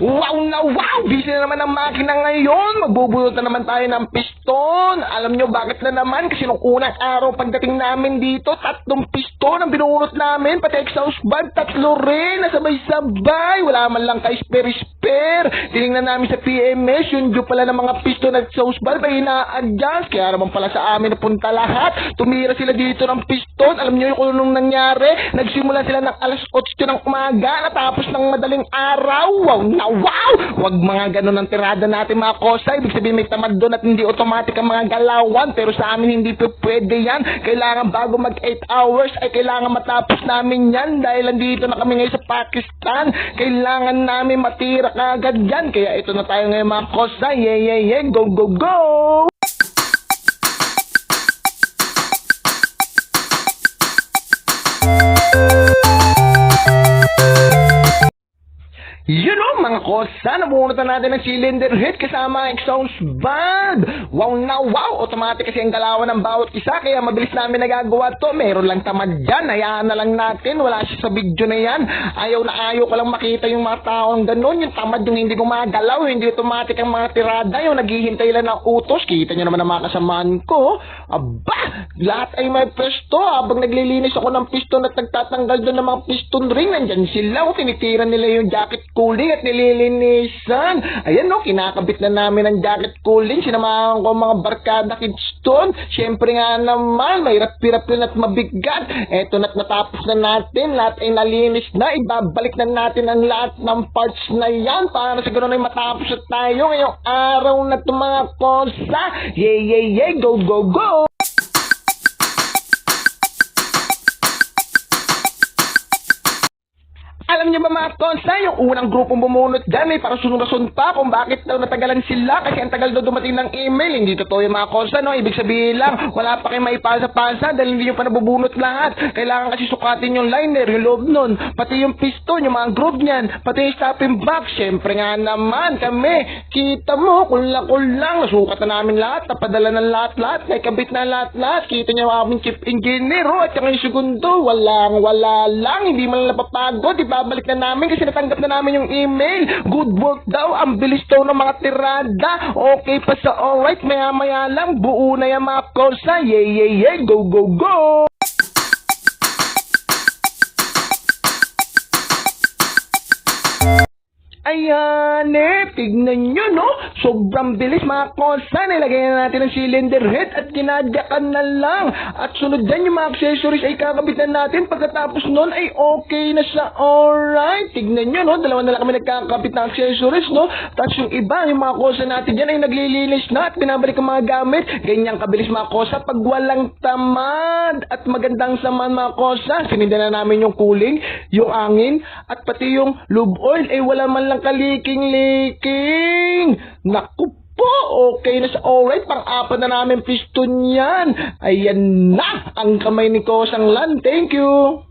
Wow na wow! Busy na naman ang makina ngayon. Magbubulot na naman tayo ng piston. Alam nyo bakit na naman? Kasi nung unang araw pagdating namin dito, 3 piston ang binunot namin. Pati exhaust valve, 3 rin. Nasabay-sabay. Wala man lang ka-spare-spare. Tinignan namin sa PMS, yung due pala ng mga piston at exhaust valve ay ina-adjust. Kaya naman pala sa amin napunta lahat. Tumira sila dito ng piston. Alam nyo yung kung anong nangyari? Nagsimula sila ng alas 8 ng umaga. Natapos ng madaling araw. Wow na wow! Huwag mga ganun ang tirada natin mga kosa. Ibig sabihin may tamad doon at hindi automatic ang mga galawan. Pero sa amin hindi po pwede yan. Kailangan bago mag 8 hours ay kailangan matapos namin yan. Dahil nandito na kami ngayon sa Pakistan. Kailangan namin matira kagad yan. Kaya ito na tayo ngayon mga kosa. Yeah. Go, go, go! Yun o mga kosa, nabunutan natin ng cylinder head kasama ang exhaust valve. Wow na wow! Automatic kasi ang galawan ng bawat isa kaya mabilis namin nagagawa to. Meron lang tamad dyan, hayaan na lang natin. Wala siya sa video na yan. Ayaw na ayaw ko lang makita yung mga taong ganun. Yung tamad yung hindi gumagalaw, hindi automatic ang mga tirada. Yung naghihintay lang ng utos. Kita nyo naman ang mga kasamaan ko. Aba! Lahat ay may pwesto. Habang naglilinis ako ng piston at nagtatanggal doon ng mga piston ring, nandyan sila. Tinitira nila yung jacket cooling at nililinisan. Ayan o, kinakabit na namin ang jacket cooling. Sinamahan ko mga barkada Kidston. Siyempre nga naman, may hirap-hirap yun at mabigat. Eto na't natapos na natin. Lahat ay nalinis na. Ibabalik na natin ang lahat ng parts na yan para siguro na matapos na tayo ngayong araw na ito mga kosa. Yeah. Go, go, go! Alam niyo ba mga konsa, yung unang grupong bumunot dyan may parasun-rason pa kung bakit daw natagalan sila kasi ang tagal daw dumating ng email. Hindi totoo yung mga konsa, no? Ibig sabihin lang, wala pa kayong maipasa-pasa dahil hindi nyo pa nabubunot lahat. Kailangan kasi sukatin yung liner, yung loob nun, pati yung piston, yung mga groove niyan, pati yung stopping box. Siyempre nga naman kami, kita mo, kulang, nasukat na namin lahat, napadala ng lahat, may kabit na lahat. Kita nyo aming chief engineer, at saka yung segundo, wala lang, hindi man lang napapagod, balik na namin kasi natanggap na namin yung email. Good work daw. Ang bilis daw ng mga tirada. Okay pa sa alright. Maya lang. Buo na yung mga kosa. Yeah. Go, go, go. Ayan tignan nyo no, sobrang bilis mga kosa. Nilagay na natin ang cylinder head at ginadyakan na lang. At sunod dyan yung mga accessories ay kakabit na natin. Pagkatapos nun ay okay na siya. Alright, tignan nyo no, 2 na lang kami nagkakabit ng accessories no. Tapos yung iba, yung mga kosa natin dyan ay naglilinis na at pinabalik ang mga gamit. Ganyang kabilis mga kosa pag walang tamad. At magandang saman mga kosa, sininda na namin yung cooling, yung angin, at pati yung lube oil ay wala man lang kaliking. Naku po, okay na sa alright. Pang-apat na namin piston yan. Ayan na ang kamay ni Kosang Lan. Thank you.